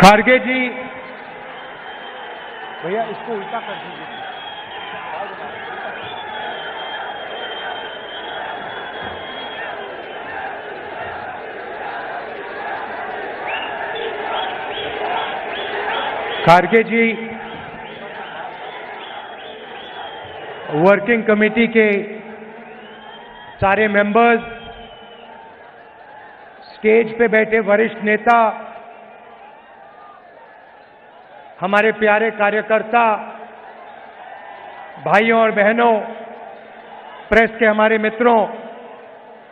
खारगे जी, भैया इसको उल्टा कर दीजिए। खारगे जी, वर्किंग कमेटी के सारे मेंबर्स, स्टेज पे बैठे वरिष्ठ नेता, हमारे प्यारे कार्यकर्ता, भाइयों और बहनों, प्रेस के हमारे मित्रों,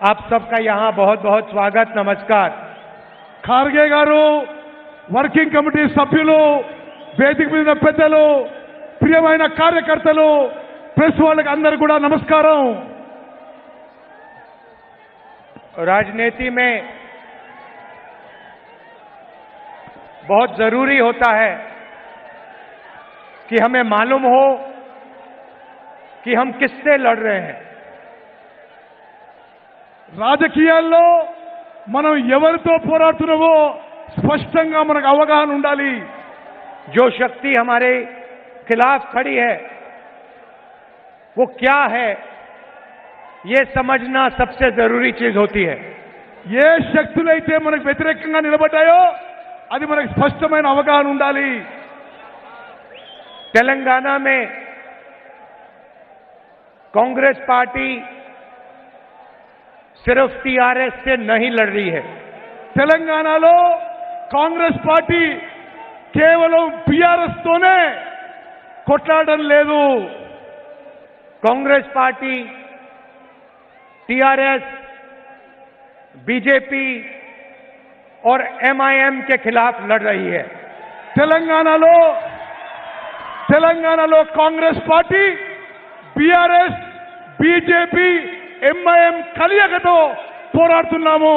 आप सबका यहां बहुत बहुत स्वागत, नमस्कार। ఖార్గే గారు, వర్కింగ్ కమిటీ సభ్యులు, వేదిక మీద పెద్దలు, ప్రియమైన కార్యకర్తలు, ప్రెస్ వాళ్ళకి అందరూ కూడా నమస్కారం। राजनीति में बहुत जरूरी होता है कि हमें मालूम हो कि हम किससे लड़ रहे हैं। రాజకీయాల్లో మనం ఎవరితో పోరాడుతున్నామో స్పష్టంగా మనకు అవగాహన ఉండాలి। जो शक्ति हमारे खिलाफ खड़ी है वो क्या है, ये समझना सबसे जरूरी चीज होती है। ఏ శక్తులైతే మనకు వ్యతిరేకంగా నిలబడ్డాయో అది మనకు స్పష్టమైన అవగాహన ఉండాలి। तेलंगाना में कांग्रेस पार्टी सिर्फ टीआरएस से नहीं लड़ रही है। తెలంగాణలో కాంగ్రెస్ పార్టీ కేవలం బీఆర్ఎస్ తోనే కొట్లాడడం లేదు। कांग्रेस पार्टी टीआरएस, बीजेपी और एमआईएम के खिलाफ लड़ रही है। తెలంగాణలో Congress party BRS, BJP, MIM కలయికతో పోరాడుతున్నాము।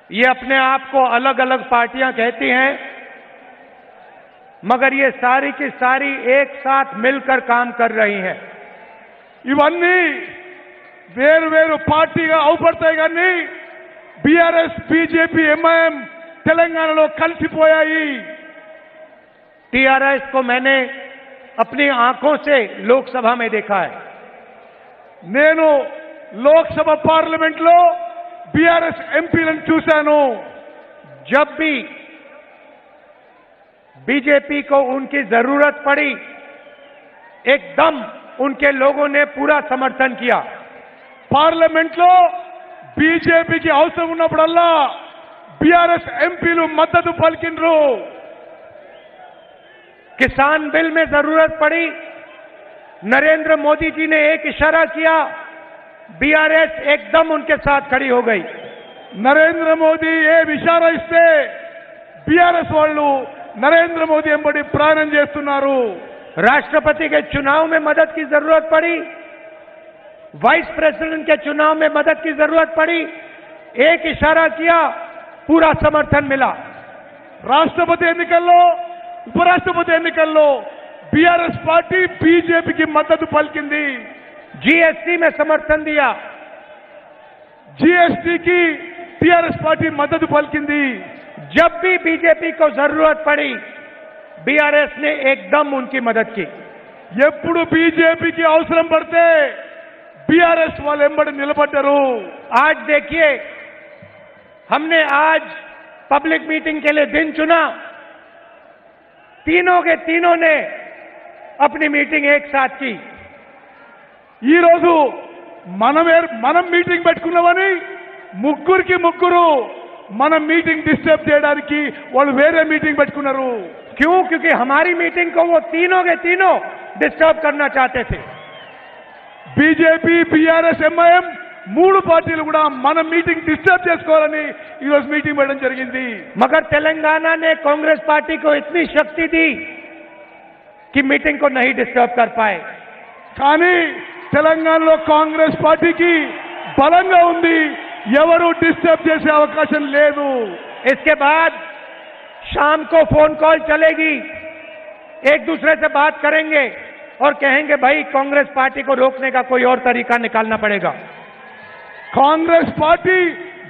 ये अपने आप को अलग अलग पार्टियां कहती हैं, मगर ये सारी की सारी एक साथ मिलकर काम कर रही हैं। ఇవన్నీ వేరు వేరు పార్టీగా అవుపడతాయి కానీ బీఆర్ఎస్, బీజేపీ, ఎంఐఎం తెలంగాణలో కలిసిపోయాయి। टीआरएस को मैंने अपनी आंखों से लोकसभा में देखा है। నేను లోక్సభ పార్లమెంట్ లో బీఆర్ఎస్ ఎంపీలను చూశాను। जब भी बीजेपी को उनकी जरूरत पड़ी, एकदम उनके लोगों ने पूरा समर्थन किया। పార్లమెంట్ లో బీజేపీకి అవసరం ఉన్నప్పుడల్లా బీఆర్ఎస్ ఎంపీలు మద్దతు పలికిండ్రు। किसान बिल में जरूरत पड़ी, नरेंद्र मोदी जी ने एक इशारा किया, बीआरएस एकदम उनके साथ खड़ी हो गई। నరేంద్ర మోదీ ఏ ఇషారా ఇస్తే బీఆర్ఎస్ వాళ్ళు నరేంద్ర మోదీ ఎంబడి ప్రాణం చేస్తున్నారు। राष्ट्रपति के चुनाव में मदद की जरूरत पड़ी, वाइस प्रेसिडेंट के चुनाव में मदद की जरूरत पड़ी, एक इशारा किया, पूरा समर्थन मिला। రాష్ట్రపతి ఎన్నికల్లో, ఉపరాష్ట్రపతి ఎన్నికల్లో బీఆర్ఎస్ పార్టీ బీజేపీకి మద్దతు పలికింది। जीएसटी में समर्थन दिया, జీఎస్టీకి టీఆర్ఎస్ పార్టీ మద్దతు పలికింది। जब भी बीजेपी को जरूरत पड़ी, बीआरएस ने एकदम उनकी मदद की। ఎప్పుడు బీజేపీకి అవసరం పడితే బీఆర్ఎస్ వాళ్ళు ఎంబడి నిలబడ్డారు। आज देखिए, हमने आज पब्लिक मीटिंग के लिए दिन चुना, तीनों के तीनों ने अपनी मीटिंग एक साथ की। ఈ రోజు మనం మీటింగ్ పెట్టుకున్నామని ముగ్గురికి ముగ్గురు మన మీటింగ్ డిస్టర్బ్ చేయడానికి వాళ్ళు వేరే మీటింగ్ పెట్టుకున్నారు। क्यों? क्योंकि हमारी मीटिंग को वो तीनों के तीनों डिस्टर्ब करना चाहते थे। బీజేపీ, బీఆర్ఎస్, ఎంఐఎం మూడు పార్టీలు కూడా మన మీటింగ్ డిస్టర్బ్ చేసుకోవాలని ఈ రోజు మీటింగ్ పెట్టడం జరిగింది। मगर तेलंगाना ने कांग्रेस पार्टी को इतनी शक्ति दी कि मीटिंग को नहीं डिस्टर्ब कर पाए। కానీ తెలంగాణలో కాంగ్రెస్ పార్టీకి బలంగా ఉంది, ఎవరు డిస్టర్బ్ చేసే అవకాశం లేదు। इसके बाद शाम को फोन कॉल चलेगी, एक दूसरे से बात करेंगे और कहेंगे भाई कांग्रेस पार्टी को रोकने का कोई और तरीका निकालना पड़ेगा। కాంగ్రెస్ పార్టీ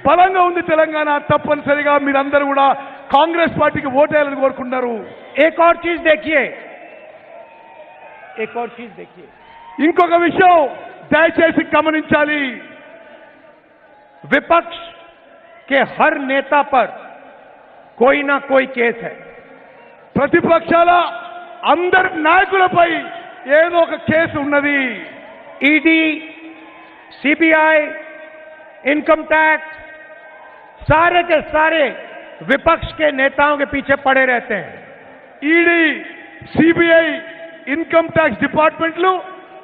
బలంగా ఉంది తెలంగాణ, తప్పనిసరిగా మీరందరూ కూడా కాంగ్రెస్ పార్టీకి ఓటేయాలని కోరుకుంటున్నారు. एक और चीज देखिए, एक और चीज देखिए, ఇంకొక విషయం దయచేసి గమనించాలి. विपक्ष के हर नेता पर कोई ना कोई केस है. ప్రతిపక్షాల అందరి నాయకులపై ఏదో ఒక కేసు ఉన్నది. ईडी, सीबीआई, इनकम टैक्स, सारे के सारे विपक्ष के नेताओं के पीछे पड़े रहते हैं. ఈడీ, సిబిఐ, ఇన్కమ్ ట్యాక్స్ డిపార్ట్మెంట్లు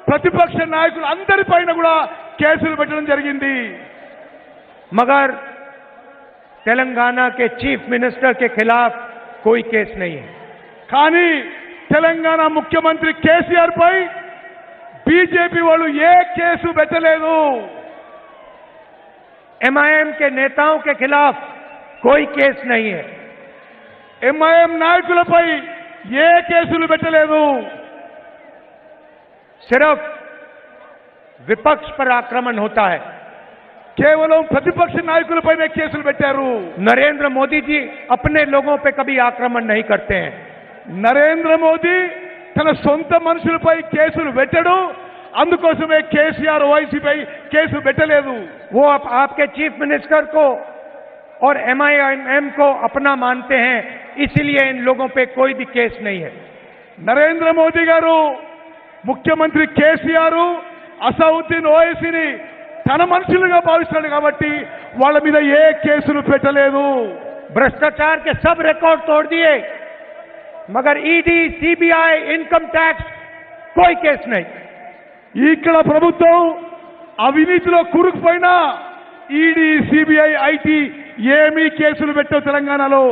ప్రతిపక్ష నాయకులు అందరిపైన కూడా కేసులు పెట్టడం జరిగింది. मगर तेलंगाना के चीफ मिनिस्टर के खिलाफ कोई केस नहीं है. కానీ తెలంగాణ ముఖ్యమంత్రి కేసీఆర్ పై బీజేపీ వాళ్ళు ఏ కేసు పెట్టలేదు. एमआईएम के नेताओं के खिलाफ कोई केस नहीं है. ఎంఐఎం నాయకులపై ఏ కేసులు పెట్టలేదు. सिर्फ विपक्ष पर आक्रमण होता है. కేవలం ప్రతిపక్ష నాయకులపైనే కేసులు పెట్టారు. नरेंद्र मोदी जी अपने लोगों पे कभी आक्रमण नहीं करते हैं. నరేంద్ర మోదీ తన సొంత మనుషులపై కేసులు పెట్టడు. అందుకోసమే కేసీఆర్ ఓవైసీపై కేసు పెట్టలేదు. वो आपके चीफ मिनिस्टर को और एमआईएम को अपना मानते हैं, इसलिए इन लोगों पे कोई भी केस नहीं है. నరేంద్ర మోదీ గారు ముఖ్యమంత్రి కేసీఆర్ అసౌద్దీన్ ఓవైసీని తన మనుషులుగా భావిస్తున్నాడు కాబట్టి వాళ్ళ మీద ఏ కేసులు పెట్టలేదు. भ्रष्टाचार के सब रिकॉर्ड तोड़ दिए, मगर ईडी, सीबीआई, इनकम टैक्स कोई केस नहीं. ఇక్కడ ప్రభుత్వం అవినీతిలో కూరుకుపోయినా ఈడీ, సిబిఐ, ఐటీ ఏమీ కేసులు పెట్టవు తెలంగాణలో.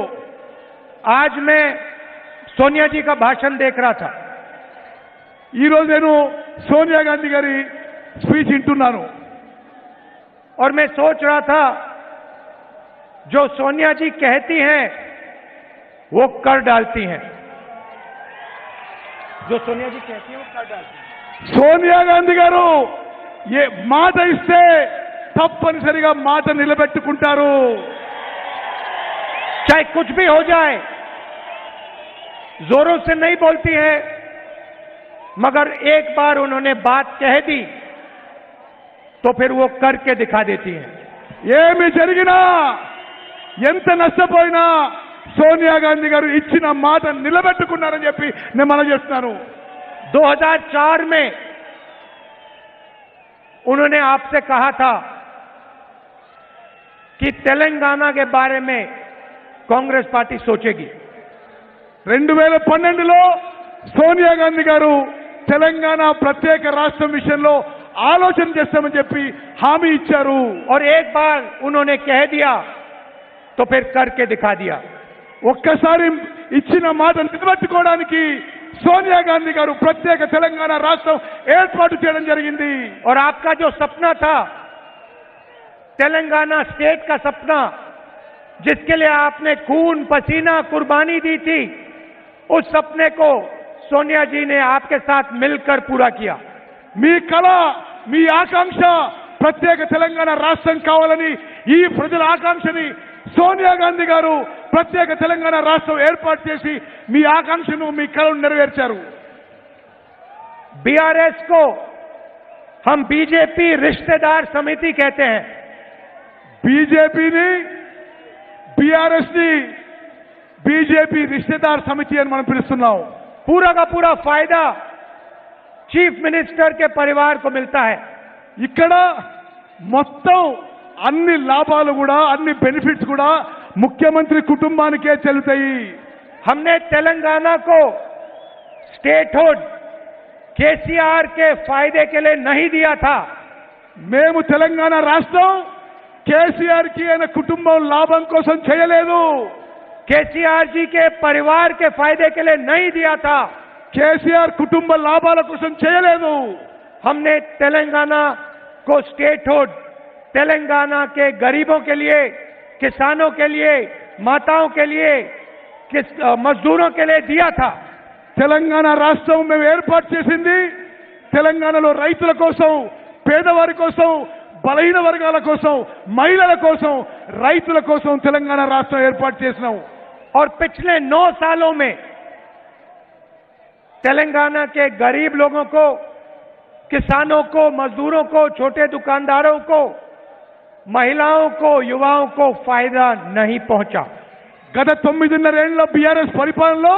आज मैं सोनिया जी का भाषण देख रहा था. ఈ రోజు నేను సోనియా గాంధీ గారి స్పీచ్ వింటున్నాను. और मैं सोच रहा था, जो सोनिया जी कहती हैं वो कर डालती हैं. जो सोनिया जी कहती हैं वो कर डालती हैं. సోనియా గాంధీ గారు ఏ మాట ఇస్తే తప్పనిసరిగా మాట నిలబెట్టుకుంటారు. चाहे कुछ भी हो जाए, जोरों से नहीं बोलती हैं, मगर एक बार उन्होंने बात कह दी तो फिर वो करके दिखा देती हैं. ఏమి జరిగినా ఎంత నష్టపోయినా సోనియా గాంధీ గారు ఇచ్చిన మాట నిలబెట్టుకున్నారని చెప్పి నేను మనం చేస్తున్నాను. 2004 में उन्होंने आपसे कहा था कि तेलंगाना के बारे में कांग्रेस पार्टी सोचेगी. 2012లో సోనియా గాంధీ గారు తెలంగాణ ప్రత్యేక రాష్ట్రం విషయంలో ఆలోచన చేస్తామని చెప్పి హామీ ఇచ్చారు. और एक बार उन्होंने कह दिया तो फिर करके दिखा दिया. ఒక్కసారి ఇచ్చిన మాట నిలబెట్టుకోవడానికి సోనియా గాంధీ గారు ప్రత్యేక తెలంగాణ రాష్ట్రం ఏర్పాటు చేయడం జరిగింది. और आपका जो सपना था, तेलंगाना स्टेट का सपना, जिसके लिए आपने खून पसीना कुर्बानी दी थी, उस सपने को सोनिया जी ने आपके साथ मिलकर पूरा किया. మీ కళ, మీ ఆకాంక్ష ప్రత్యేక తెలంగాణ రాష్ట్రం కావాలని ఈ ప్రజల ఆకాంక్షని సోనియా గాంధీ గారు ప్రత్యేక తెలంగాణ రాష్ట్రం ఏర్పాటు చేసి మీ ఆకాంక్షను, మీ కళను నెరవేర్చారు. बीआरएस को हम बीजेपी रिश्तेदार समिति कहते हैं. బీజేపీని, బీఆర్ఎస్ ని బీజేపీ రిశ్తేదార్ సమితి అని మనం పిలుస్తున్నాం. पूरा का पूरा फायदा चीफ मिनिस्टर के परिवार को मिलता है. ఇక్కడ మొత్తం అన్ని లాభాలు కూడా, అన్ని బెనిఫిట్స్ కూడా ముఖ్యమంత్రి కుటుంబానికే చెల్లుతాయి. हमने तेलंगाना को स्टेटहुड केसीआर के फायदे के लिए नहीं दिया था. మేము తెలంగాణ రాష్ట్రం కేసీఆర్ కి ఆయన కుటుంబం లాభం కోసం చేయలేదు. केसीआर जी के परिवार के फायदे के लिए नहीं दिया था. కేసీఆర్ కుటుంబ లాభాల కోసం చేయలేదు. हमने तेलंगाना को स्टेटहुड तेलंगाना के गरीबों के लिए, किसानों के लिए, माताओं के लिए, मजदूरों के लिए दिया था. తెలంగాణ రాష్ట్రం మేము ఏర్పాటు చేసింది తెలంగాణలో రైతుల కోసం, పేదవారి కోసం, బలహీన వర్గాల కోసం, మహిళల కోసం, రైతుల కోసం తెలంగాణ రాష్ట్రం ఏర్పాటు చేసినాం. और पिछले 9 सालों में तेलंगाना के गरीब लोगों को, किसानों को, मजदूरों को, छोटे दुकानदारों को, महिलाओं को, युवाओं को फायदा नहीं पहुंचा। గత 9.5 ఏళ్ల బీఆర్ఎస్ పరిపాలనలో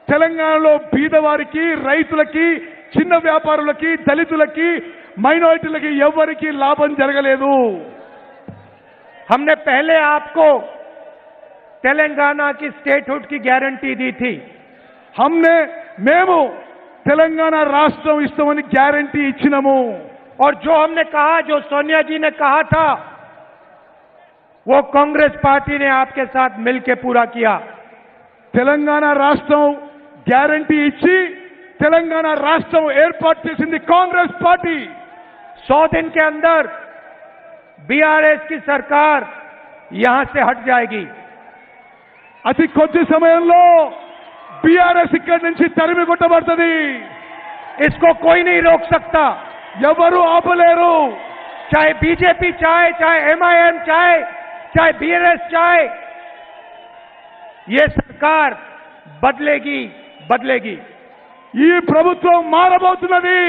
తెలంగాణలో బీదవారికి, రైతులకి, చిన్న వ్యాపారులకి, దళితులకి, మైనారిటీలకి ఎవరికి లాభం జరగలేదు। हमने पहले आपको तेलंगाना की स्टेटहुड की गारंटी दी थी। మేము తెలంగాణ రాష్ట్రం ఇస్తామని గ్యారంటీ ఇచ్చినాము। और जो हमने कहा, जो सोनिया जी ने कहा था, वो कांग्रेस पार्टी ने आपके साथ मिलकर पूरा किया। తెలంగాణ రాష్ట్రం గ్యారంటీ ఇచ్చి తెలంగాణ రాష్ట్రం ఏర్పాటు చేసింది కాంగ్రెస్ పార్టీ। 100 दिन के अंदर बीआरएस की सरकार यहां से हट जाएगी। అతి కొద్ది సమయంలో బీఆర్ఎస్ ఇక్కడి నుంచి తరిమి కొట్టబడుతుంది। इसको कोई नहीं रोक सकता, ఎవరు ఆపలేరు। चाहे बीजेपी चाहे, चाहे एमआईएम चाहे बीआरएस चाहे, ये सरकार बदलेगी। ఈ ప్రభుత్వం మారబోతున్నది।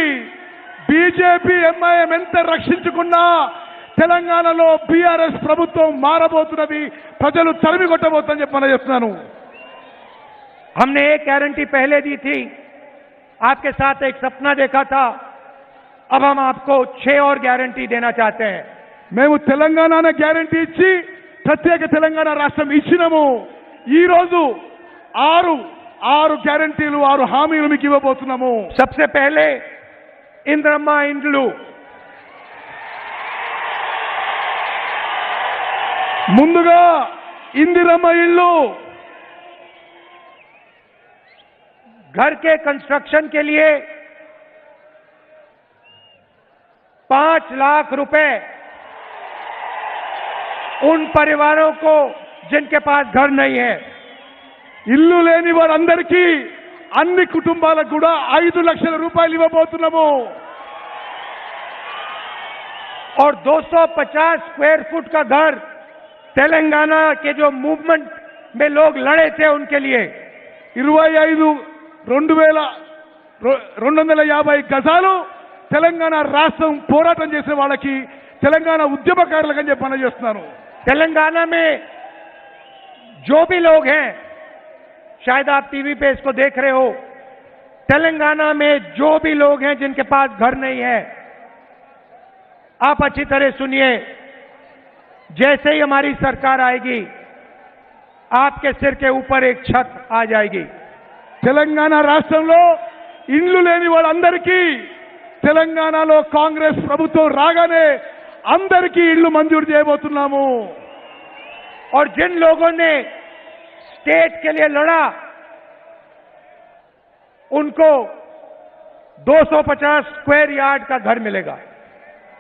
బీజేపీ, ఎంఐఎం ఎంత రక్షించుకున్నా తెలంగాణలో బీఆర్ఎస్ ప్రభుత్వం మారబోతున్నది। ప్రజలు తరిమి కొట్టబోతుందని చెప్పి నేను చెప్తున్నాను। हमने एक गारंटी पहले दी थी, आपके साथ एक सपना देखा था, अब हम आपको 6 और गारंटी देना चाहते हैं। మేము తెలంగాణ గ్యారంటీ ఇచ్చి ప్రత్యేక తెలంగాణ రాష్ట్రం ఇచ్చినాము। ఈ రోజు 6 గ్యారంటీలు, 6 హామీలు మీకు ఇవ్వబోతున్నాము। सबसे पहले इंद्रम्मा इंड्लू, ముందుగా ఇందిరమ్మ ఇల్లు, घर के कंस्ट्रक्शन के लिए 5 लाख रुपए उन परिवारों को जिनके पास घर नहीं है। ఇల్లు లేని వారందరికీ, అన్ని కుటుంబాలకు కూడా 5 లక్షల రూపాయలు ఇవ్వబోతున్నాము। और 250 स्क्वायर फुट का घर तेलंगाना के जो मूवमेंट में लोग लड़े थे उनके लिए 250 గజాలు తెలంగాణ రాష్ట్రం పోరాటం చేసే వాళ్ళకి, తెలంగాణ ఉద్యమకారులకు చెప్పి పని చేస్తున్నాను। तेलंगाना में जो भी लोग हैं, शायद आप टीवी पे इसको देख रहे हो, तेलंगाना में जो भी लोग हैं जिनके पास घर नहीं है, आप अच्छी तरह सुनिए। जैसे ही हमारी सरकार आएगी, आपके सिर के ऊपर एक छत आ जाएगी। తెలంగాణ రాష్ట్రంలో ఇండ్లు లేని వాళ్ళందరికీ తెలంగాణలో కాంగ్రెస్ ప్రభుత్వం రాగానే అందరికీ ఇళ్లు మంజూరు చేయబోతున్నాము। और जिन लोगों ने स्टेट के लिए लड़ा, उनको 250 स्क्वायर यार्ड का घर मिलेगा।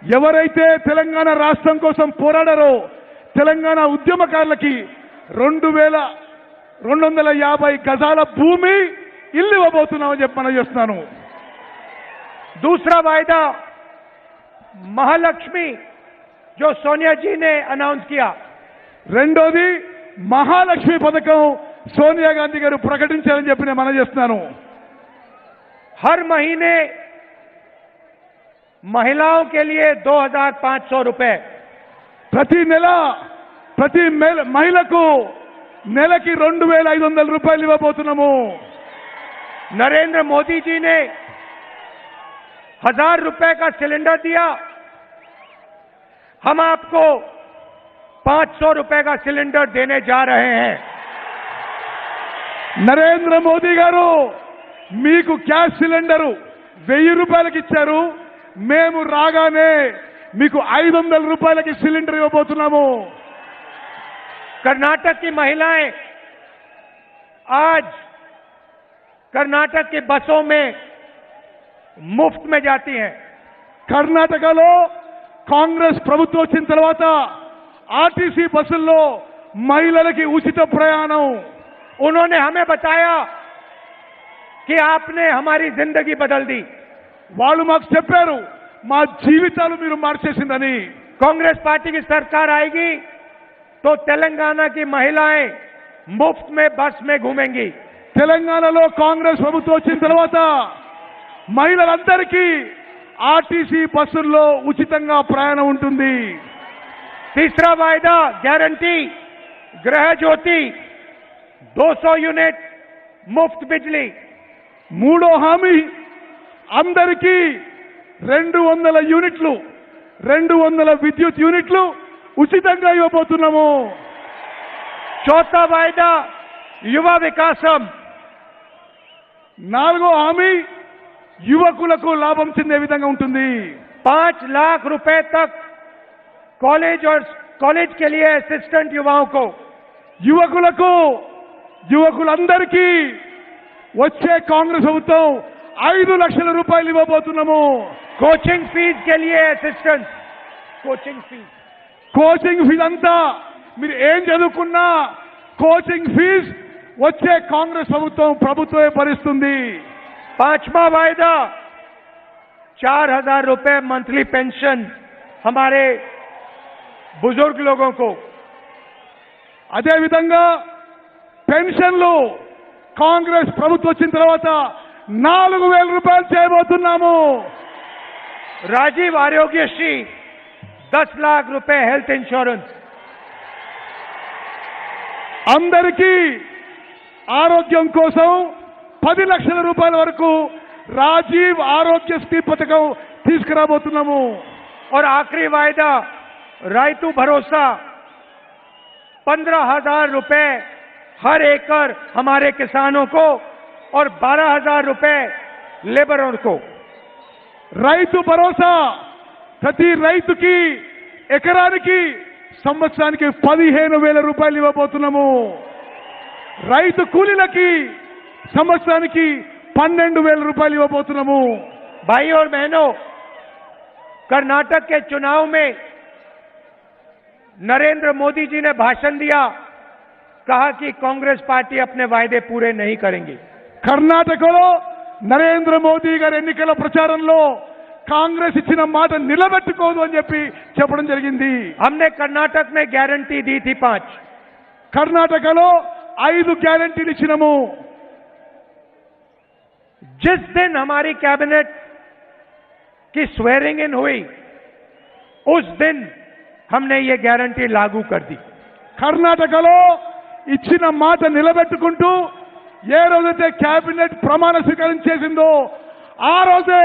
ఎవరైతే తెలంగాణ రాష్ట్రం కోసం పోరాడారో తెలంగాణ ఉద్యమకారులకి 2250 గజాల భూమి ఇల్లు ఇవ్వబోతున్నామని చెప్పి మనం చేస్తున్నాను। दूसरा वायदा महालक्ष्मी, जो सोनिया जी ने अनाउंस किया। రెండోది మహాలక్ష్మి పథకం సోనియా గాంధీ గారు ప్రకటించారని చెప్పి నేను మనం చేస్తున్నాను। हर महीने महिलाओं के लिए 2500 रुपए, ప్రతి నెల ప్రతి మహిళకు నెలకి 2500 రూపాయలు ఇవ్వబోతున్నాము। नरेंद्र मोदी जी ने 1000 रुपए का सिलेंडर दिया, हम आपको 500 रुपए का सिलेंडर देने जा रहे हैं। నరేంద్ర మోదీ గారు మీకు గ్యాస్ సిలిండరు 1000 రూపాయలకి ఇచ్చారు, మేము రాగానే మీకు 500 రూపాయలకి సిలిండర్ ఇవ్వబోతున్నాము। कर्नाटक की महिलाएं आज कर्नाटक की बसों में मुफ्त में जाती हैं। కర్ణాటకలో కాంగ్రెస్ ప్రభుత్వం వచ్చిన తర్వాత ఆర్టీసీ బస్సుల్లో మహిళలకి ఉచిత ప్రయాణం। उन्होंने हमें बताया कि आपने हमारी जिंदगी बदल दी। వాళ్ళు మాకు చెప్పారు మా జీవితాలు మీరు మార్చేసిందని। कांग्रेस पार्टी की सरकार आएगी तो तेलंगाना की महिलाएं मुफ्त में बस में घूमेंगी। తెలంగాణలో కాంగ్రెస్ ప్రభుత్వం వచ్చిన తర్వాత మహిళలందరికీ ఆర్టీసీ బస్సుల్లో ఉచితంగా ప్రయాణం ఉంటుంది। तीसरा वायदा गारंटी गृह ज्योति 200 यूनिट मुफ्त बिजली। మూడో హామీ అందరికీ 200 యూనిట్లు 200 విద్యుత్ యూనిట్లు ఉచితంగా ఇవ్వబోతున్నాము। चौथा वायदा युवा विकासम। నాలుగో హామీ యువకులకు లాభం చెందే విధంగా ఉంటుంది। 5 लाख रुपए तक कॉलेज और कॉलेज के लिए असिस्टेंट युवाओं को। యువకులందరికీ వచ్చే కాంగ్రెస్ ప్రభుత్వం 5 లక్షల రూపాయలు ఇవ్వబోతున్నాము। कोचिंग फीस के लिए असिस्टेंट। కోచింగ్ ఫీజు అంతా మీరు ఏం చదువుకున్నా కోచింగ్ ఫీజు వచ్చే కాంగ్రెస్ ప్రభుత్వమే భరిస్తుంది। 5वां वायदा 4000 रुपए मंथली पेंशन हमारे बुजुर्ग लोगों को। అదే విధంగా పెన్షన్లు కాంగ్రెస్ ప్రభుత్వం వచ్చిన తర్వాత 4000 రూపాయలు చేయబోతున్నాము। राजीव आरोग्यश्री 10 लाख रुपए हेल्थ इंश्योरेंस। అందరికీ ఆరోగ్యం కోసం 10 లక్షల రూపాయల వరకు రాజీవ్ ఆరోగ్యశ్రీ పథకం తీసుకురాబోతున్నాము। और आखिरी वायदा रायतु भरोसा 15,000 रुपए हर एकड़ हमारे किसानों को और 12,000 रुपए लेबरों को। రైతు భరోసా ప్రతి రైతుకి ఎకరానికి సంవత్సరానికి 15,000 రూపాయలు ఇవ్వబోతున్నాము। రైతు కూలీలకి సంవత్సరానికి 12,000 రూపాయలు ఇవ్వబోతున్నాము। भाई और बहनों, कर्नाटक के चुनाव में नरेंद्र मोदी जी ने भाषण दिया, कहा कि कांग्रेस पार्टी अपने वायदे पूरे नहीं करेंगी। కర్ణాటకలో నరేంద్ర మోదీ గారి ఎన్నికల ప్రచారంలో కాంగ్రెస్ ఇచ్చిన మాట నిలబెట్టుకోదు అని చెప్పడం జరిగింది। हमने कर्नाटक में गारंटी दी थी 5। కర్ణాటకలో 5 గ్యారెంటీలు ఇచ్చినాము। जिस दिन हमारी कैबिनेट की स्वेरिंग इन हुई उस दिन हमने ये गारंटी लागू कर दी। కర్ణాటకలో ఇచ్చిన మాట నిలబెట్టుకుంటూ ఏ రోజైతే కేబినెట్ ప్రమాణ స్వీకారం చేసిందో ఆ రోజే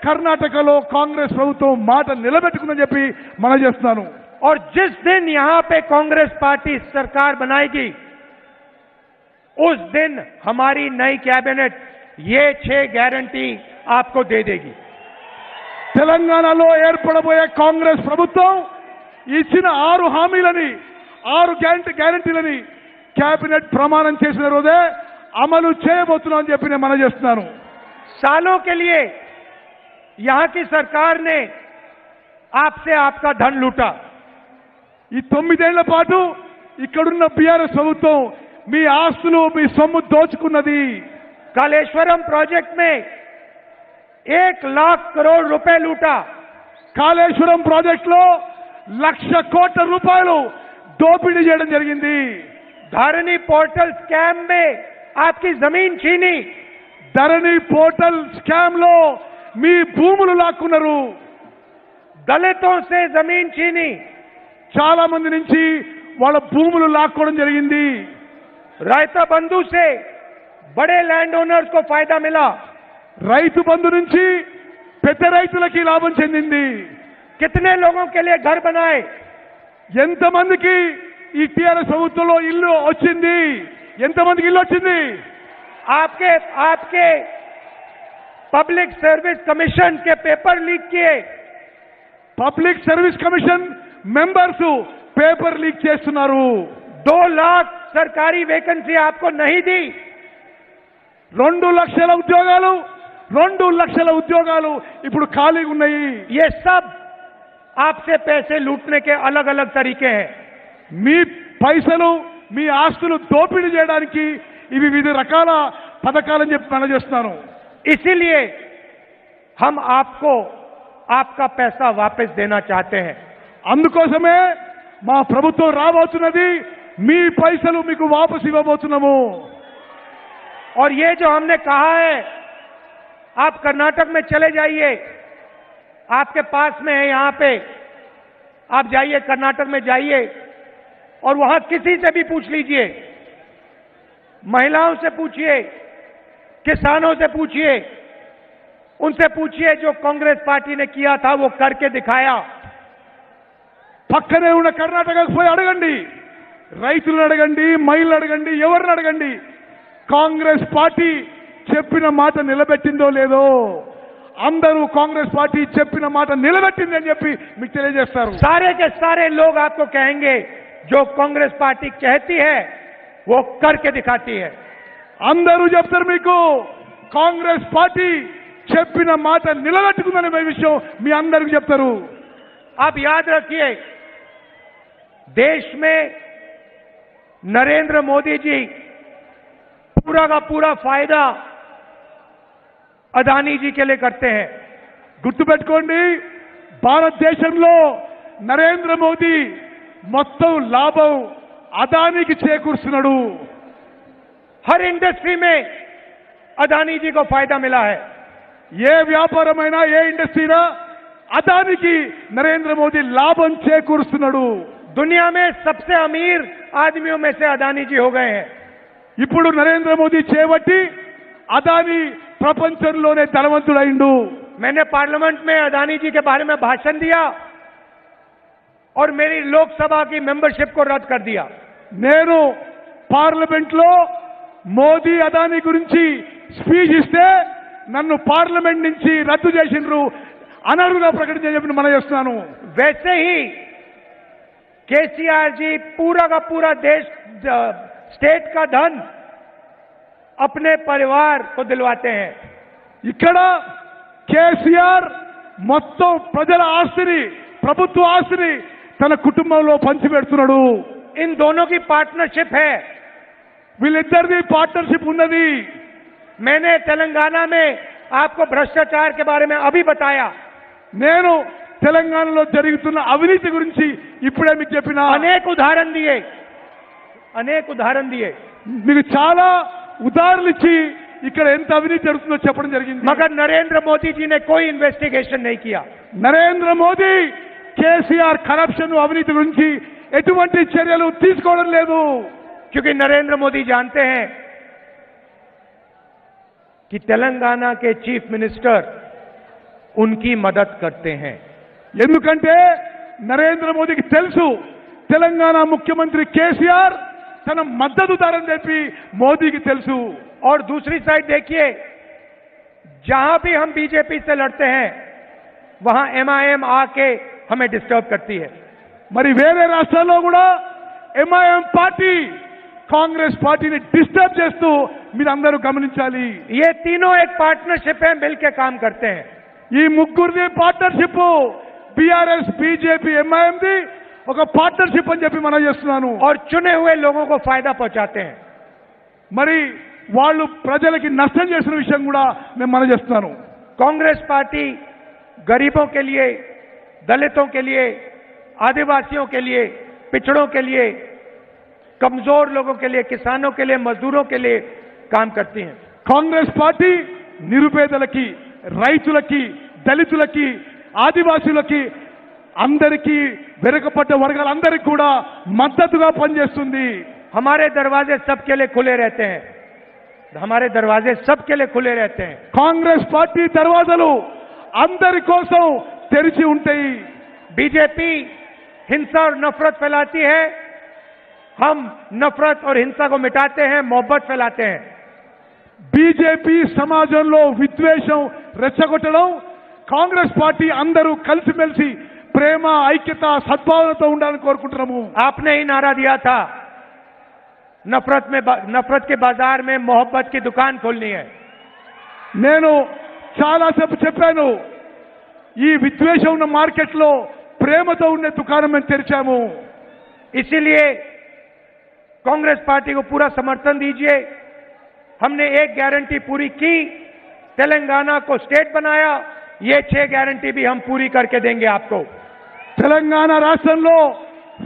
కర్ణాటకలో కాంగ్రెస్ ప్రభుత్వం మాట నిలబెట్టుకుందని చెప్పి మనం చేస్తున్నాను। और जिस दिन यहां पे कांग्रेस पार्टी सरकार बनाएगी उस दिन हमारी नई कैबिनेट ये 6 गारंटी आपको दे देगी। తెలంగాణలో ఏర్పడబోయే కాంగ్రెస్ ప్రభుత్వం ఇచ్చిన 6 హామీలని 6 గ్యారెంటీలని కేబినెట్ ప్రమాణం చేసిన రోజే అమలు చేయబోతున్నామని చెప్పి నేను మనం చేస్తున్నాను। सालों के लिए यहां की सरकार ने आपसे आपका धन लूटा। ఈ 9 ఏళ్ల పాటు ఇక్కడున్న బీఆర్ఎస్ ప్రభుత్వం మీ ఆస్తులు మీ సొమ్ము దోచుకున్నది। कालेश्वरम प्रोजेक्ट में 1 लाख करोड़ रुपए लूटा। కాళేశ్వరం ప్రాజెక్టులో 1,00,000 కోట్ల రూపాయలు దోపిడీ చేయడం జరిగింది। धरनी पोर्टल स्कैम में आपकी जमीन छीनी। ధరణి పోర్టల్ స్కామ్ లో మీ భూములు లాక్కున్నారు। दलितों से जमीन छीनी। చాలా మంది నుంచి వాళ్ళ భూములు లాక్కోవడం జరిగింది। रायता बंधु से बड़े लैंड ओनर्स को फायदा मिला। రైతు బంధు నుంచి పెద్ద రైతులకి లాభం చెందింది। कितने लोगों के लिए घर बनाए? ఎంతమందికి ఈ టీఆర్ఎస్ ప్రభుత్వంలో ఇల్లు వచ్చింది? ఎంతమందికి ఇల్లు వచ్చింది? आपके पब्लिक सर्विस कमीशन के पेपर लीक किए। Public service commission members paper leak చేస్తున్నారు। 2 लाख सरकारी वैकेंसी आपको नहीं दी। 2 లక్షల ఉద్యోగాలు ఇప్పుడు ఖాళీగా ఉన్నాయి। ये सब आपसे पैसे लूटने के अलग अलग तरीके हैं। మీ పైసలు మీ ఆస్తులు దోపిడీ చేయడానికి ఇవి వివిధ రకాల పథకాలని చెప్పి మనం చేస్తున్నాను। इसीलिए हम आपको आपका पैसा वापस देना चाहते हैं। అందుకోసమే మా ప్రభుత్వం రాబోతున్నది మీ పైసలు మీకు వాపసు ఇవ్వబోతున్నాము. और ये जो हमने कहा है, आप कर्नाटक में चले जाइए, आपके पास में है यहां पे, आप जाइए कर्नाटक में जाइए और वहां किसी से भी पूछ लीजिए, महिलाओं से पूछिए, किसानों से पूछिए, उनसे पूछिए जो कांग्रेस पार्टी ने किया था वो करके दिखाया. పక్కనే ఉన్న కర్ణాటకకు పోయి అడగండి, రైతులను అడగండి, మహిళలు అడగండి, ఎవరిని అడగండి, కాంగ్రెస్ పార్టీ చెప్పిన మాట నిలబెట్టిందో లేదో. అందరూ కాంగ్రెస్ పార్టీ చెప్పిన మాట నిలబెట్టింది అని చెప్పి మీకు తెలియజేస్తారు. सारे के सारे लोग आपको कहेंगे जो कांग्रेस पार्टी कहती है वो करके दिखाती है. అందరూ చెప్తారు మీకు కాంగ్రెస్ పార్టీ చెప్పిన మాట నిలబెట్టుకుందనే విషయం మీ అందరికీ చెప్తారు. आप याद रखिए, देश में नरेंद्र मोदी जी पूरा का पूरा फायदा अदानी जी के लिए करते हैं. గుర్తుపెట్టుకోండి, భారతదేశంలో నరేంద్ర మోదీ మొత్తం లాభం అదానికి చేకూరుస్తున్నాడు. हर इंडस्ट्री में अदानी जी को फायदा मिला है. ఏ వ్యాపారమైనా ఏ ఇండస్ట్రీనా అదానికి నరేంద్ర మోదీ లాభం చేకూరుస్తున్నాడు. दुनिया में सबसे अमीर आदमियों में से अदानी जी हो गए हैं. ఇప్పుడు నరేంద్ర మోదీ చేపట్టి అదాని ప్రపంచంలోనే ధనవంతుడైండు. मैंने पार्लियामेंट में अदानी जी के बारे में भाषण दिया और मेरी लोकसभा की मेंबरशिप को रद्द कर दिया. నేను పార్లమెంట్ లో మోదీ అదాని గురించి స్పీచ్ ఇస్తే నన్ను పార్లమెంట్ నుంచి రద్దు చేసిండ్రు, అనర్హుగా ప్రకటించని చెప్పి మనం చేస్తున్నాను. वैसे ही केसीआर जी पूरा का पूरा देश स्टेट का धन अपने परिवार को दिलवाते हैं. ఇక్కడ కేసీఆర్ మొత్తం ప్రజల ఆస్తిని, ప్రభుత్వ ఆస్తిని తన కుటుంబంలో పంచిపెడుతున్నాడు. इन दोनों की पार्टनरशिप है. వీళ్ళిద్దరిది పార్ట్నర్షిప్ ఉన్నది. मैंने तेलंगाना में आपको भ्रष्टाचार के बारे में अभी बताया. నేను తెలంగాణలో జరుగుతున్న అవినీతి గురించి ఇప్పుడే మీకు చెప్పిన अनेक उदाहरण दिए. మీకు చాలా ఉదాహరణలు ఇచ్చి ఇక్కడ ఎంత అవినీతి జరుగుతుందో చెప్పడం జరిగింది. मगर नरेंद्र मोदी जी ने कोई इन्वेस्टिगेशन नहीं किया. నరేంద్ర మోదీ కేసీఆర్ కరప్షన్ అవినీతి గురించి ఎటువంటి చర్యలు తీసుకోవడం లేదు. क्योंकि नरेंद्र मोदी जानते हैं कि तेलंगाना के चीफ मिनिस्टर उनकी मदद करते हैं. ఎందుకంటే నరేంద్ర మోదీకి తెలుసు తెలంగాణ ముఖ్యమంత్రి కేసీఆర్ తన మద్దతుదారని చెప్పి మోదీకి తెలుసు. और दूसरी साइड देखिए, जहां भी हम बीजेपी से लड़ते हैं वहां एमआईएम आके हमें डिस्टर्ब करती है. మరి వేరే రాష్ట్రాల్లో కూడా ఎంఐఎం పార్టీ కాంగ్రెస్ పార్టీని డిస్టర్బ్ చేస్తూ మీరందరూ గమనించాలి. ये तीनों एक पार्टनरशिप है, मिलकर काम करते हैं. ఈ ముగ్గురిది పార్ట్నర్షిప్, బీఆర్ఎస్, బీజేపీ, ఎంఐఎంది ఒక పార్ట్నర్షిప్ అని చెప్పి మనం చేస్తున్నాను. और चुने हुए लोगों को फायदा पहुंचाते हैं. మరి వాళ్ళు ప్రజలకి నష్టం చేసిన విషయం కూడా నేను మనం చేస్తున్నాను. कांग्रेस पार्टी गरीबों के लिए, दलितों के लिए, आदिवासियों के लिए, पिछड़ों के लिए, कमजोर लोगों के लिए, किसानों के लिए, मजदूरों के लिए काम करती हैं. కాంగ్రెస్ పార్టీ నిరుపేదలకి, రైతులకి, దళితులకి, ఆదివాసులకి, అందరికీ వెనుకబడ్డ వర్గాలందరికీ కూడా మద్దతుగా పనిచేస్తుంది. हमारे दरवाजे सबके लिए खुले रहते हैं. हमारे दरवाजे सबके लिए खुले रहते हैं. కాంగ్రెస్ పార్టీ దర్వాజాలు అందరి కోసం తెరిచి ఉంటాయి. बीजेपी हिंसा और नफरत फैलाती है, हम नफरत और हिंसा को मिटाते हैं, मोहब्बत फैलाते हैं. బీజేపీ సమాజంలో విద్వేషం రెచ్చగొట్టడం, కాంగ్రెస్ పార్టీ అందరూ కలిసిమెలిసి ప్రేమ, ఐక్యత, సద్భావనతో ఉండాలని కోరుకుంటున్నాము. आपने ही नारा दिया था, नफरत के बाजार में मोहब्बत की दुकान खोलनी है. నేను చాలాసేపు చెప్పాను, ఈ విద్వేషం ఉన్న మార్కెట్లో ప్రేమతో ఉండే దుకాణం మేము తెరిచాము. इसीलिए कांग्रेस पार्टी को पूरा समर्थन दीजिए. हमने एक गारंटी पूरी की, तेलंगाना को स्टेट बनाया. ये 6 गारंटी भी हम पूरी करके देंगे आपको. తెలంగాణ రాష్ట్రంలో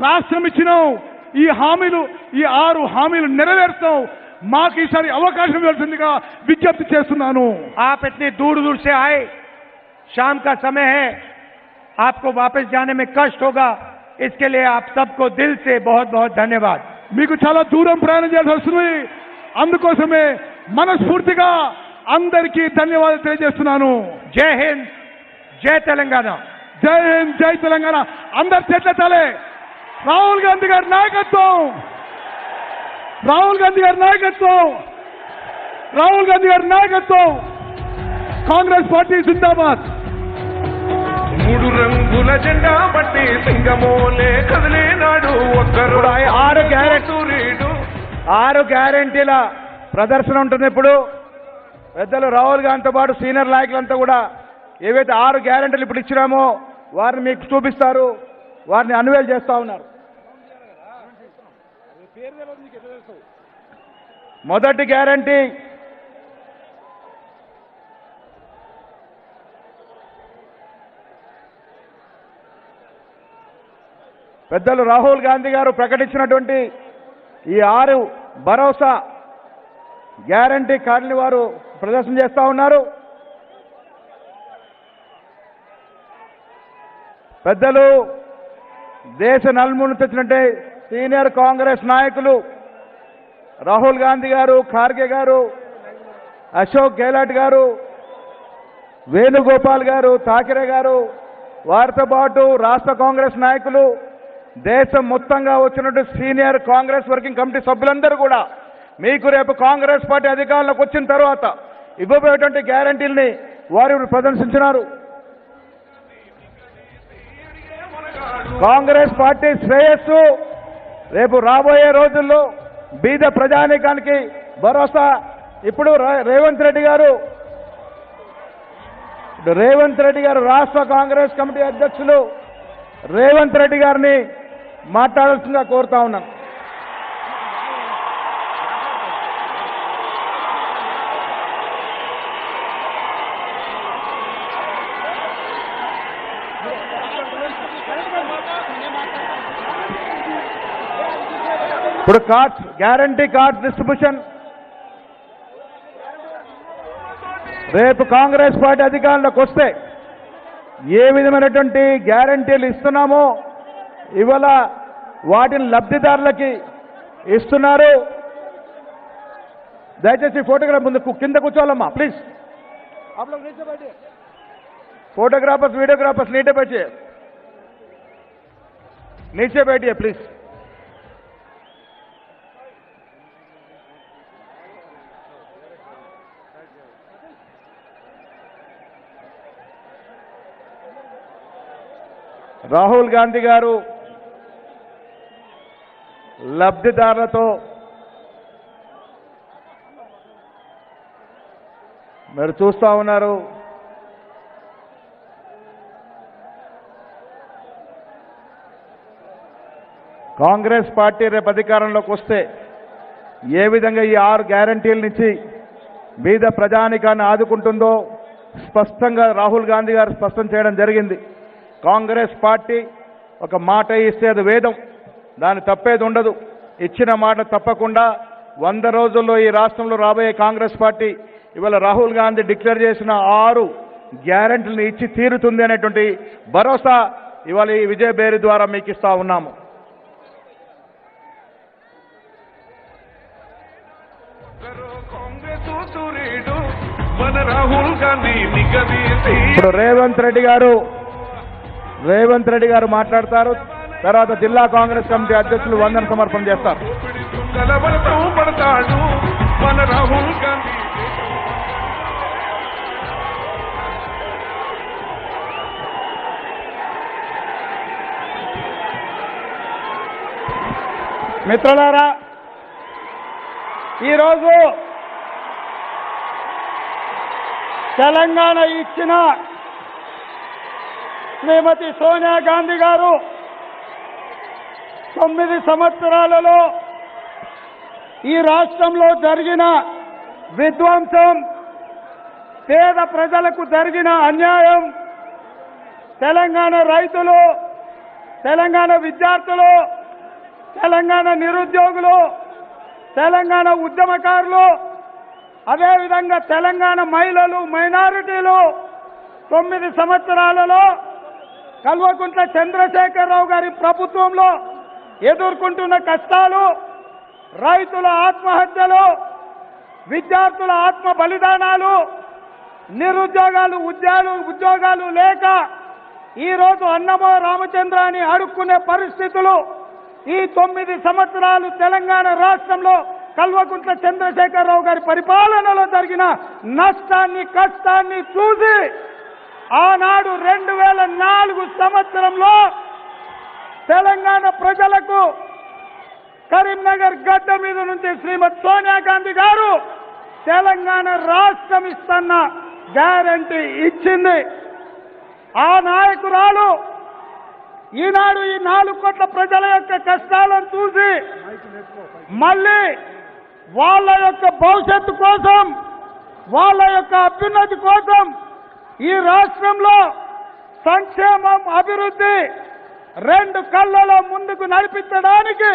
రాష్ట్రం ఇచ్చినాం. ఈ 6 హామీలు నెరవేర్చాం. మాకు ఈసారి అవకాశం ఇవ్వాల్సిందిగా విజ్ఞప్తి చేస్తున్నాను. आप इतनी दूर दूर से आए, शाम का समय है, आपको वापस जाने में कष्ट होगा, इसके लिए आप सबको दिल से बहुत बहुत धन्यवाद. మీకు చాలా దూరం ప్రయాణం చేయాల్సి వస్తుంది. అందుకోసమే మనస్ఫూర్తిగా అందరికీ ధన్యవాదాలు తెలియజేస్తున్నాను. जय हिंद, जय तेलंगाना. జై హింద్, జై తెలంగాణ. అందరు చేతులెత్తాలి. రాహుల్ గాంధీ గారి నాయకత్వం, రాహుల్ గాంధీ గారి నాయకత్వం, రాహుల్ గాంధీ గారి నాయకత్వం. కాంగ్రెస్ పార్టీ జిందాబాద్. 3 రంగుల జెండా పట్టి సింగమోలే కదిలేనాడు ఒక్కరు. 6 గ్యారెంటీల ప్రదర్శన ఉంటుంది. ఇప్పుడు పెద్దలు రాహుల్ గాంధీతో పాటు సీనియర్ నాయకులంతా కూడా ఏవైతే 6 గ్యారెంటీలు ఇప్పుడు ఇచ్చినామో వారిని మీకు చూపిస్తారు, వారిని అన్వేల్ చేస్తా ఉన్నారు. మొదటి గ్యారెంటీ పెద్దలు రాహుల్ గాంధీ గారు ప్రకటించినటువంటి ఈ 6 భరోసా గ్యారంటీ కార్డుని వారు ప్రదర్శన చేస్తా ఉన్నారు. పెద్దలు దేశ నలుమూల నుంచి వచ్చినట్టే సీనియర్ కాంగ్రెస్ నాయకులు రాహుల్ గాంధీ గారు, ఖార్గే గారు, అశోక్ గెహ్లాట్ గారు, వేణుగోపాల్ గారు, ఠాకరే గారు, వారితో పాటు రాష్ట్ర కాంగ్రెస్ నాయకులు, దేశం మొత్తంగా వచ్చినట్టు సీనియర్ కాంగ్రెస్ వర్కింగ్ కమిటీ సభ్యులందరూ కూడా మీకు రేపు కాంగ్రెస్ పార్టీ అధికారంలోకి వచ్చిన తర్వాత ఇవ్వబోయేటువంటి గ్యారంటీల్ని వారు ప్రదర్శించినారు. కాంగ్రెస్ పార్టీ శ్రేయస్సు రేపు రాబోయే రోజుల్లో బీద ప్రజానీకానికి భరోసా. ఇప్పుడు రేవంత్ రెడ్డి గారు రాష్ట్ర కాంగ్రెస్ కమిటీ అధ్యక్షులు రేవంత్ రెడ్డి గారిని మాట్లాడాల్సిందిగా కోరుతా ఉన్నాను. ఇప్పుడు కార్డ్స్, గ్యారంటీ కార్డ్స్ డిస్ట్రిబ్యూషన్ రేపు కాంగ్రెస్ పార్టీ అధికారంలోకి వస్తే ఏ విధమైనటువంటి గ్యారంటీలు ఇస్తున్నామో ఇవాళ వాటిని లబ్ధిదారులకి ఇస్తున్నారు. దయచేసి ఫోటోగ్రాఫ్ ముందు కింద కూర్చోవాలమ్మా ప్లీజ్. फोटोग्राफर्स वीडियोग्राफर्स नीचे बैठिए प्लीज. రాహుల్ గాంధీ గారు లబ్ధిదారులతో మీరు చూస్తా ఉన్నారు. కాంగ్రెస్ పార్టీ రేపు అధికారంలోకి వస్తే ఏ విధంగా ఈ 6 గ్యారంటీల నుంచి బీద ప్రజానికాన్ని ఆదుకుంటుందో స్పష్టంగా రాహుల్ గాంధీ గారు స్పష్టం చేయడం జరిగింది. కాంగ్రెస్ పార్టీ ఒక మాట ఇస్తే అది వేదం, దాన్ని తప్పేది ఉండదు. ఇచ్చిన మాట తప్పకుండా 100 రోజుల్లో ఈ రాష్ట్రంలో రాబోయే కాంగ్రెస్ పార్టీ ఇవాళ రాహుల్ గాంధీ డిక్లేర్ చేసిన 6 గ్యారెంటీలను ఇచ్చి తీరుతుంది అనేటువంటి భరోసా ఇవాళ ఈ విజయ బేరీ ద్వారా మీకు ఇస్తా ఉన్నాము. ఇప్పుడు రేవంత్ రెడ్డి గారు మాట్లాడతారు. తర్వాత జిల్లా కాంగ్రెస్ కమిటీ అధ్యక్షులు వందన సమర్పణ చేస్తారు. మిత్రులారా, ఈరోజు తెలంగాణ ఇచ్చిన శ్రీమతి సోనియా గాంధీ గారు 9 సంవత్సరాలలో ఈ రాష్ట్రంలో జరిగిన విధ్వంసం, పేద ప్రజలకు జరిగిన అన్యాయం, తెలంగాణ రైతులు, తెలంగాణ విద్యార్థులు, తెలంగాణ నిరుద్యోగులు, తెలంగాణ ఉద్యమకారులు, అదేవిధంగా తెలంగాణ మహిళలు, మైనారిటీలు 9 సంవత్సరాలలో కల్వకుంట్ల చంద్రశేఖరరావు గారి ప్రభుత్వంలో ఎదుర్కొంటున్న కష్టాలు, రైతుల ఆత్మహత్యలు, విద్యార్థుల ఆత్మ బలిదానాలు, నిరుద్యోగాలు, ఉద్యోగాలు లేక ఈరోజు అన్నమో రామచంద్ర అని అడుక్కునే పరిస్థితులు, ఈ 9 సంవత్సరాలు తెలంగాణ రాష్ట్రంలో కల్వకుంట్ల చంద్రశేఖరరావు గారి పరిపాలనలో జరిగిన నష్టాన్ని, కష్టాన్ని చూసి ఆనాడు 2004 సంవత్సరంలో తెలంగాణ ప్రజలకు కరీంనగర్ గడ్డ మీద నుంచి శ్రీమతి సోనియా గాంధీ గారు తెలంగాణ రాష్ట్రం ఇస్తున్న గ్యారంటీ ఇచ్చింది. ఆ నాయకురాలు ఈనాడు ఈ 4 కోట్ల ప్రజల యొక్క కష్టాలను చూసి మళ్ళీ వాళ్ళ యొక్క భవిష్యత్తు కోసం, వాళ్ళ యొక్క అభ్యున్నతి కోసం ఈ రాష్ట్రంలో సంక్షేమం, అభివృద్ధి 2 కళ్ళలో ముందుకు నడిపించడానికి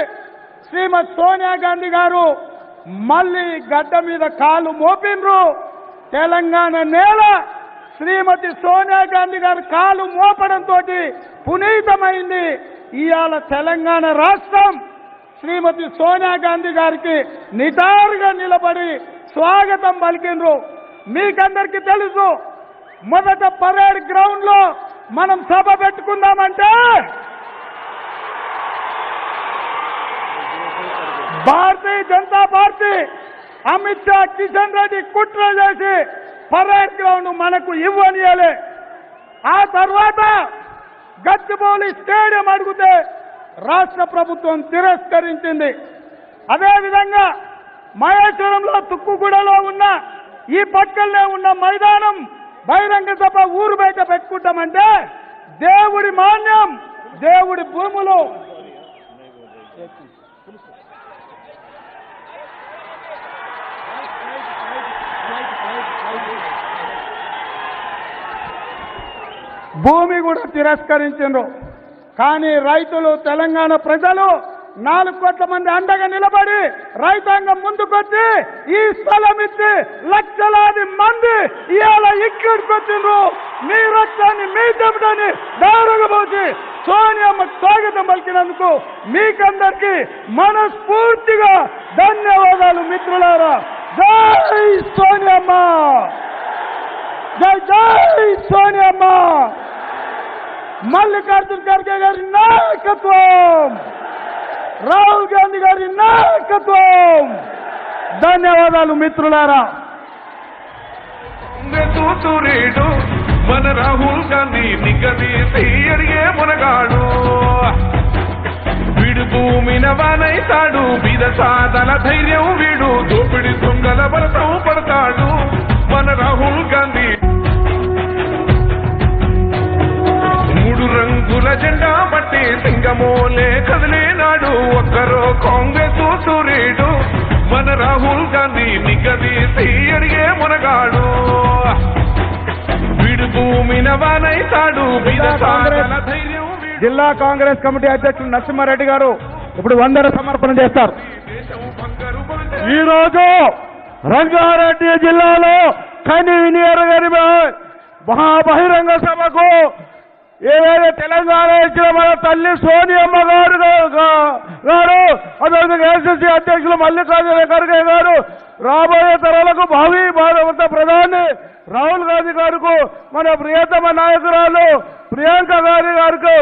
శ్రీమతి సోనియా గాంధీ గారు మళ్ళీ గడ్డ మీద కాలు మోపిన్రు. తెలంగాణ నేల శ్రీమతి సోనియా గాంధీ గారు కాలు మోపడంతో పునీతమైంది. ఇవాళ తెలంగాణ రాష్ట్రం శ్రీమతి సోనియా గాంధీ గారికి నిటారుగా నిలబడి స్వాగతం పలికిండ్రు. మీకందరికీ తెలుసు, మొదట పరేడ్ గ్రౌండ్ లో మనం సభ పెట్టుకుందామంటే భారతీయ జనతా పార్టీ అమిత్ షా, కిషన్ రెడ్డి కుట్ర చేసి పరేడ్ గ్రౌండ్ మనకు ఇవ్వనియలే. ఆ తర్వాత గచ్చిబౌలి స్టేడియం అడిగితే రాష్ట్ర ప్రభుత్వం తిరస్కరించింది. అదేవిధంగా మహేశ్వరంలో, తుక్కుగూడలో ఉన్న ఈ పక్కనే ఉన్న మైదానం బహిరంగ సభ ఊరు బయట పెట్టుకుంటామంటే దేవుడి మాన్యం, దేవుడి భూములు భూమి కూడా తిరస్కరించారు. కానీ రైతులు, తెలంగాణ ప్రజలు 4 కోట్ల మంది అండగా నిలబడి రైతాంగం ముందుకొచ్చి ఈ స్థలం ఇచ్చి లక్షలాది మంది ఇవాళ ఇక్కడికి వచ్చిండ్రు. మీ రక్తాన్ని, మీ చెమటని దారగబోసి సోనియమ్మ స్వాగతం పలికినందుకు మీకందరికీ మనస్ఫూర్తిగా ధన్యవాదాలు మిత్రులారా. జై సోనియమ్మ, జై జై సోనియమ్మ. మల్లికార్జున ఖర్గే గారి నాయకత్వం, రాహుల్ గాంధీ గారి నాయకత్వం. ధన్యవాదాలు మిత్రులారా. సూర్యుడు మన రాహుల్ గాంధీ నిగదీసి అడిగే మునగాడు, వీడు భూమిన వానైతాడు, బీద సాదల ధైర్యం వీడు, దోపిడి దొంగల బలతం పడతాడు మన రాహుల్ గాంధీ. 3 రంగుల జెండా బట్టి సింగమోలే కదిలేనాడు, ఒక్కరో కాంగ్రెస్ సూర్యుడు మన రాహుల్ గాంధీ నిగదీసి అడిగే మునగాడు, వీడు భూమిన వానైతాడు, బీద సాదల ధైర్యం. జిల్లా కాంగ్రెస్ కమిటీ అధ్యక్షులు నరసింహారెడ్డి గారు ఇప్పుడు వందన సమర్పణ చేస్తారు. ఈ రోజు రంగారెడ్డి జిల్లాలో కని వినియరగని మహాబహిరంగ సభకు ఏదైతే తెలంగాణ ఇచ్చిన మన తల్లి సోనియమ్మ గారు అదేవిధంగా ఏసీసీ అధ్యక్షులు మల్లికార్జున ఖర్గే గారు, రాబోయే తరాలకు భావి భారత ప్రధాని రాహుల్ గాంధీ గారికి, మన ప్రియతమ నాయకురాలు ప్రియాంక గాంధీ గారికి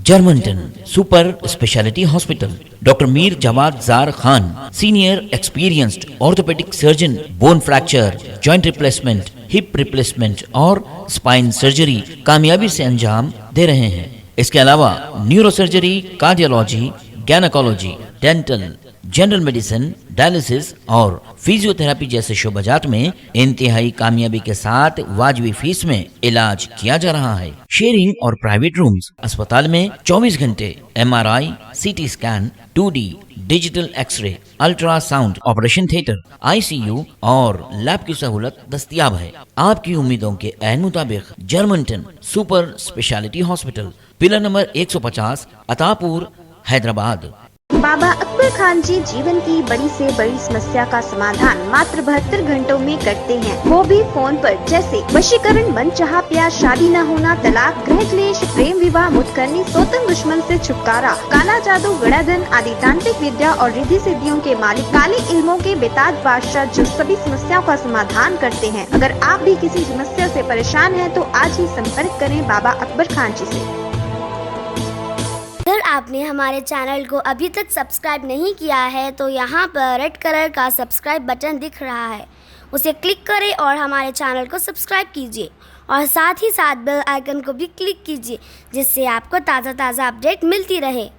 जर्मनटन super speciality hospital, doctor Mir Jawad Zar Khan, senior experienced orthopaedic surgeon, bone fracture, joint replacement, hip replacement और स्पाइन सर्जरी कामयाबी से अंजाम दे रहे हैं। इसके अलावा neuro surgery, cardiology, gynaecology, dental, general medicine, dialysis और फिजियोथेरेपी जैसे शोबाजात में इंतहाई कामयाबी के साथ वाजबी फीस में इलाज किया जा रहा है। शेयरिंग और प्राइवेट रूम्स, अस्पताल में 24 घंटे MRI, CT scan, 2D digital x ray, ultrasound, operation theatre, ICU और लैब की सहूलत दस्तयाब है। आपकी उम्मीदों के ऐन मुताबिक Germanten super speciality hospital, pillar number 150, Attapur, Hyderabad. Baba Akbar Khan ji जीवन की बड़ी से बड़ी समस्या का समाधान मात्र 72 घंटों में करते हैं, वो भी फोन पर। जैसे वशीकरण, मनचाहा प्यार, शादी न होना, तलाक, ग्रह क्लेश, प्रेम विवाह, मुतकरनी, सोतन दुश्मन से छुटकारा, काला जादू, गड़ाधन आदि तांत्रिक विद्या और रिद्धि सिद्धियों के मालिक काले इल्मों के बेताज बादशाह जो सभी समस्याओं का समाधान करते हैं। अगर आप भी किसी समस्या से परेशान हैं तो आज ही संपर्क करें बाबा अकबर खान जी से। अगर आपने हमारे चैनल को अभी तक सब्सक्राइब नहीं किया है तो यहाँ पर रेड कलर का सब्सक्राइब बटन दिख रहा है, उसे क्लिक करें और हमारे चैनल को सब्सक्राइब कीजिए और साथ ही साथ बेल आइकन को भी क्लिक कीजिए, जिससे आपको ताज़ा अपडेट मिलती रहे।